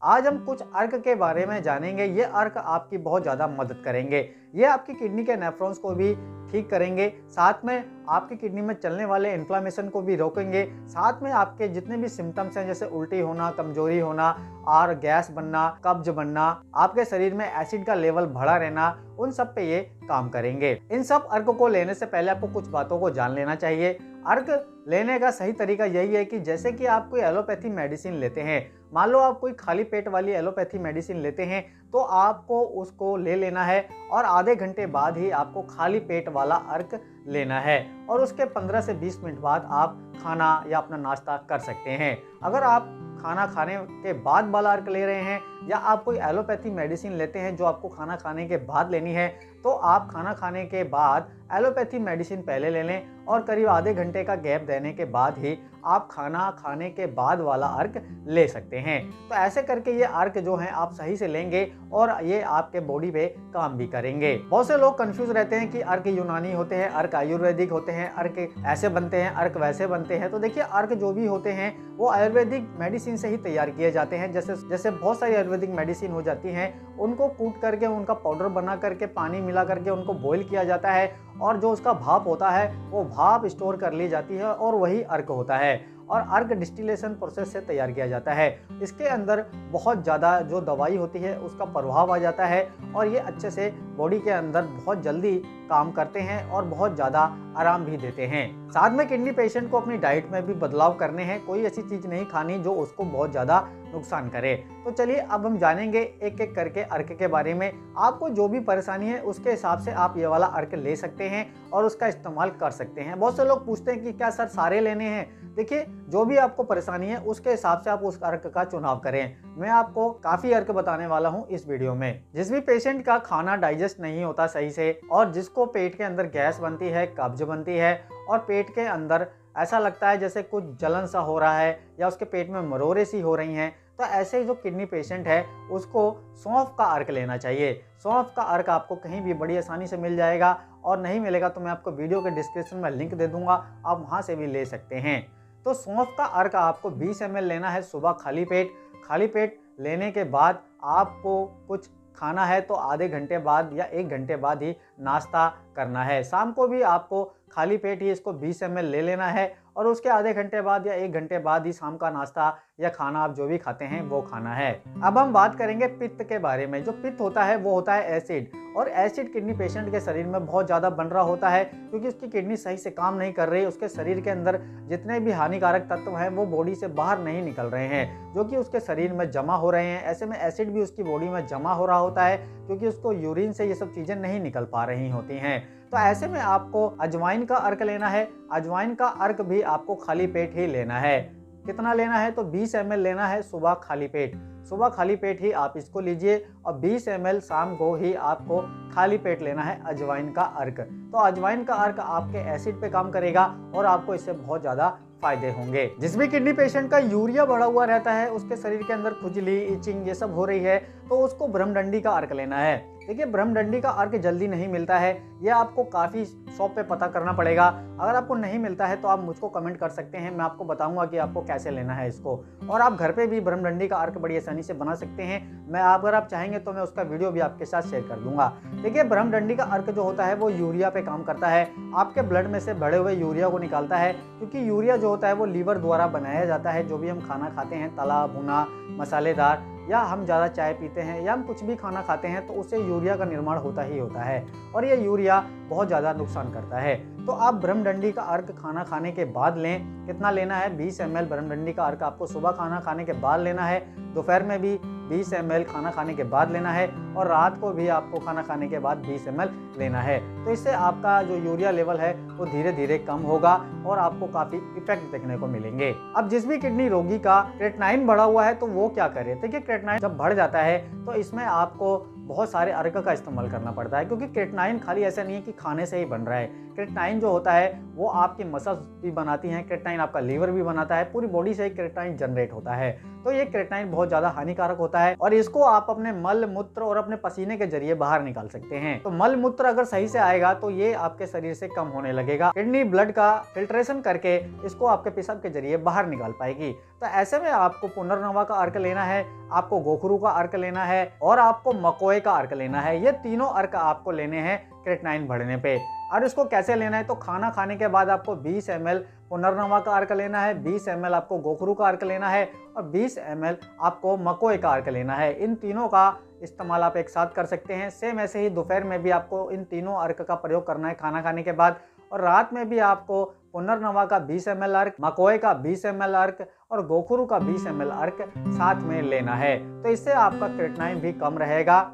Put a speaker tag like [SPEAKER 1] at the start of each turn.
[SPEAKER 1] आज हम कुछ अर्क के बारे में जानेंगे। ये अर्क आपकी बहुत ज़्यादा मदद करेंगे। ये आपकी किडनी के नेफ्रॉन्स को भी ठीक करेंगे, साथ में आपकी किडनी में चलने वाले इन्फ्लामेशन को भी रोकेंगे, साथ में आपके जितने भी सिम्टम्स हैं जैसे उल्टी होना, कमजोरी होना और गैस बनना, कब्ज बनना, आपके शरीर में एसिड का लेवल बढ़ा रहना, उन सब पे ये काम करेंगे। इन सब अर्क को लेने से पहले आपको कुछ बातों को जान लेना चाहिए। अर्क लेने का सही तरीका यही है कि जैसे कि आप कोई एलोपैथी मेडिसिन लेते हैं, मान लो आप कोई खाली पेट वाली एलोपैथी मेडिसिन लेते हैं, तो आपको उसको ले लेना है और आधे घंटे बाद ही आपको खाली पेट वाला अर्क लेना है और उसके 15 से 20 मिनट बाद आप खाना या अपना नाश्ता कर सकते हैं। अगर आप खाना खाने के बाद वाला अर्क ले रहे हैं या आप कोई एलोपैथी मेडिसिन लेते हैं जो आपको खाना खाने के बाद लेनी है, तो आप खाना खाने के बाद एलोपैथी मेडिसिन पहले ले लें और करीब आधे घंटे का गैप देने के बाद ही आप खाना खाने के बाद वाला अर्क ले सकते हैं। तो ऐसे करके ये अर्क जो हैं आप सही से लेंगे और ये आपके बॉडी पे काम भी करेंगे। बहुत से लोग कंफ्यूज रहते हैं कि अर्क यूनानी होते हैं, अर्क आयुर्वेदिक होते हैं, अर्क ऐसे बनते हैं, अर्क वैसे बनते हैं। तो देखिए, अर्क जो भी होते हैं वो आयुर्वेदिक मेडिसिन से ही तैयार किए जाते हैं। जैसे बहुत सारी आयुर्वेदिक मेडिसिन हो जाती हैं, उनको कूट करके उनका पाउडर बना करके पानी मिला करके उनको बॉईल किया जाता है और जो उसका भाप होता है वो भाप स्टोर कर ली जाती है और वही अर्क होता है। और अर्क डिस्टिलेशन प्रोसेस से तैयार किया जाता है। इसके अंदर बहुत ज़्यादा जो दवाई होती है उसका प्रभाव आ जाता है और ये अच्छे से बॉडी के अंदर बहुत जल्दी काम करते हैं और बहुत ज़्यादा आराम भी देते हैं। साथ में किडनी पेशेंट को अपनी डाइट में भी बदलाव करने हैं, कोई ऐसी चीज़ नहीं खानी जो उसको बहुत ज़्यादा नुकसान करे। तो चलिए अब हम जानेंगे एक एक करके अर्क के बारे में। आपको जो भी परेशानी है उसके हिसाब से आप ये वाला अर्क ले सकते हैं और उसका इस्तेमाल कर सकते हैं। बहुत से लोग पूछते हैं कि क्या सर सारे लेने हैं? देखिए, जो भी आपको परेशानी है उसके हिसाब से आप उस अर्क का चुनाव करें। मैं आपको काफ़ी अर्क बताने वाला हूँ इस वीडियो में। जिस भी पेशेंट का खाना डाइजेस्ट नहीं होता सही से और जिसको पेट के अंदर गैस बनती है, कब्ज बनती है और पेट के अंदर ऐसा लगता है जैसे कुछ जलन सा हो रहा है या उसके पेट में मरोड़े सी हो रही हैं, तो ऐसे जो किडनी पेशेंट है उसको सौंफ का अर्क लेना चाहिए। सौंफ का अर्क आपको कहीं भी बड़ी आसानी से मिल जाएगा और नहीं मिलेगा तो मैं आपको वीडियो के डिस्क्रिप्शन में लिंक दे दूंगा, आप वहां से भी ले सकते हैं। तो सौंफ का अर्क आपको 20 ml लेना है सुबह खाली पेट। खाली पेट लेने के बाद आपको कुछ खाना है तो आधे घंटे बाद या 1 घंटे बाद ही नाश्ता करना है। शाम को भी आपको खाली पेट ही इसको 20 ml ले लेना है और उसके आधे घंटे बाद या 1 घंटे बाद ही शाम का नाश्ता या खाना आप जो भी खाते हैं वो खाना है। अब हम बात करेंगे पित्त के बारे में। जो पित्त होता है वो होता है एसिड, और एसिड किडनी पेशेंट के शरीर में बहुत ज़्यादा बन रहा होता है क्योंकि उसकी किडनी सही से काम नहीं कर रही। उसके शरीर के अंदर जितने भी हानिकारक तत्व हैं वो बॉडी से बाहर नहीं निकल रहे हैं, जो कि उसके शरीर में जमा हो रहे हैं। ऐसे में एसिड भी उसकी बॉडी में जमा हो रहा होता है क्योंकि उसको यूरिन से ये सब चीज़ें नहीं निकल पा रही होती हैं। तो ऐसे में आपको अजवाइन का अर्क लेना है। अजवाइन का अर्क भी आपको खाली पेट ही लेना है। कितना लेना है? तो 20 ml लेना है सुबह खाली पेट। सुबह खाली पेट ही आप इसको लीजिए और 20 ml शाम को ही आपको खाली पेट लेना है अजवाइन का अर्क। तो अजवाइन का अर्क आपके एसिड पे काम करेगा और आपको इससे बहुत ज़्यादा फायदे होंगे। जिस भी किडनी पेशेंट का यूरिया बढ़ा हुआ रहता है, उसके शरीर के अंदर खुजली, इचिंग ये सब हो रही है, तो उसको ब्रह्मडंडी का अर्क लेना है। देखिए, ब्रह्मडंडी का अर्क जल्दी नहीं मिलता है, यह आपको काफ़ी शॉप पे पता करना पड़ेगा। अगर आपको नहीं मिलता है तो आप मुझको कमेंट कर सकते हैं, मैं आपको बताऊंगा कि आपको कैसे लेना है इसको। और आप घर पे भी ब्रह्मडंडी का अर्क बड़ी आसानी से बना सकते हैं। अगर आप चाहेंगे तो मैं उसका वीडियो भी आपके साथ शेयर कर दूंगा। देखिए, ब्रह्मडंडी का अर्क जो होता है वो यूरिया पे काम करता है। आपके ब्लड में से बढ़े हुए यूरिया को निकालता है, क्योंकि यूरिया जो होता है वो लीवर द्वारा बनाया जाता है। जो भी हम खाना खाते हैं, तला भुना, मसालेदार, या हम ज़्यादा चाय पीते हैं या हम कुछ भी खाना खाते हैं, तो उससे यूरिया का निर्माण होता ही होता है और ये यूरिया बहुत ज़्यादा नुकसान करता है। तो आप ब्रह्मडंडी का अर्क खाना खाने के बाद लें। कितना लेना है? 20 ml ब्रह्मडंडी का अर्क आपको सुबह खाना खाने के बाद लेना है, दोपहर में भी 20 ml खाना खाने के बाद लेना है और रात को भी आपको खाना खाने के बाद 20 ml लेना है। तो इससे आपका जो यूरिया लेवल है वो धीरे धीरे कम होगा और आपको काफ़ी इफेक्ट देखने को मिलेंगे। अब जिस भी किडनी रोगी का क्रेटनाइन बढ़ा हुआ है तो वो क्या करे? देखिए, क्रेटनाइन जब बढ़ जाता है तो इसमें आपको बहुत सारे अर्क का इस्तेमाल करना पड़ता है, क्योंकि क्रेटनाइन खाली ऐसा नहीं है कि खाने से ही बन रहा है। क्रेटनाइन जो होता है वो आपकी मसल्स भी बनाती हैं, क्रेटनाइन आपका लीवर भी बनाता है, पूरी बॉडी से क्रेटनाइन जनरेट होता है। तो ये क्रेटनाइन बहुत ज़्यादा हानिकारक होता है और इसको आप अपने मल मूत्र और अपने पसीने के जरिए बाहर निकाल सकते हैं। तो मल मूत्र अगर सही से आएगा तो ये आपके शरीर से कम होने लगेगा। लगेगा। किडनी ब्लड का फिल्ट्रेशन करके इसको आपके पेशाब के जरिए बाहर निकाल पाएगी। तो ऐसे में आपको पुनर्नवा का अर्क लेना है, आपको गोखरू का अर्क लेना है और आपको मकोए का अर्क लेना है। ये तीनों अर्क आपको लेने हैं क्रिएटिनिन बढ़ने पे। और इसको कैसे लेना है, तो खाना खाने के बाद आपको 20 ml पुनर्नवा का अर्क लेना है, 20 ml आपको गोखरू का अर्क लेना है और 20 ml आपको मकोए का अर्क लेना है। इन तीनों का इस्तेमाल आप एक साथ कर सकते हैं। सेम ऐसे ही दोपहर में भी आपको इन तीनों अर्क का प्रयोग करना है खाना खाने के बाद, और रात में भी आपको पुनर्नवा का 20 ml अर्क, मकोए का 20 ml अर्क और गोखरू का 20 ml अर्क साथ में लेना है। तो इससे आपका क्रिएटिनिन भी कम रहेगा।